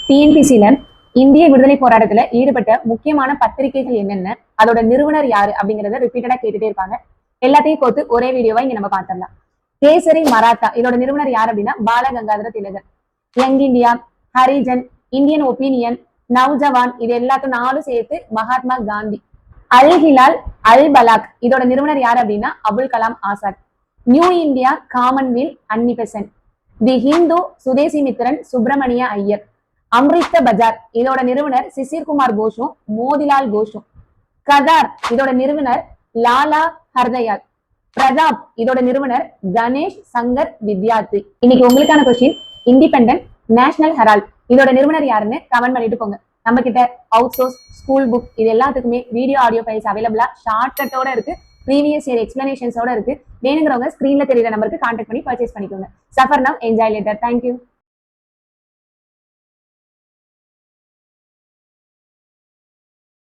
டிஎன்பிசில இந்திய விடுதலை போராட்டத்துல ஈடுபட்ட முக்கியமான பத்திரிகைகள் என்னென்ன, அதோட நிறுவனர் யாரு அப்படிங்கறத ரிப்பீட்டடா கேட்டுட்டே இருப்பாங்க. எல்லாத்தையும் கோத்து ஒரே வீடியோவா இங்க நம்ம பார்த்திடலாம். கேசரி மராத்தா இதோட நிறுவனர் யார் அப்படின்னா பாலகங்காதர திலகர். Young India, Harijan, Indian opinion, Naujawan இது எல்லாத்தையும் 4 சேர்த்து மகாத்மா காந்தி. அல் ஹிலால், அல் பலாக் இதோட நிறுவனர் யார் அப்படின்னா Abul Kalam Azad. New India, commonwealth, Annie Besant. The Hindu, Swadesa Mitran, Subramania Iyer. Amrita Bazar இதோட நிறுவனர் சிசிர் குமார் கோஷும் மோதிலால் கோஷும். கதார் இதோட நிறுவனர் லாலா ஹர்தயால். பிரதாப் இதோட நிறுவனர் கணேஷ் சங்கர் வித்யார்த்தி. இன்னைக்கு உங்களுக்கான கொஸ்டின், இண்டிபெண்டன்ட், நேஷனல் ஹெரால்ட் இதோட நிறுவனர் யாருன்னு கமெண்ட் பண்ணிட்டு போங்க. நம்ம கிட்ட அவுட் சோர்ஸ், ஸ்கூல் புக் இது எல்லாத்துக்குமே வீடியோ ஆடியோ ஃபைல்ஸ் அவைலபிளா ஷார்ட்கட்டோட இருக்கு. ப்ரீவியஸ் இயர் எக்ஸ்பிளனேஷன்ஸோட இருக்கு. வேணுங்கிறவங்க ஸ்கிரீன்ல தெரியுற நம்பருக்கு கான்டாக்ட் பண்ணி பர்ச்சேஸ் பண்ணிக்கோங்க. Suffer now, enjoy later. Thank you.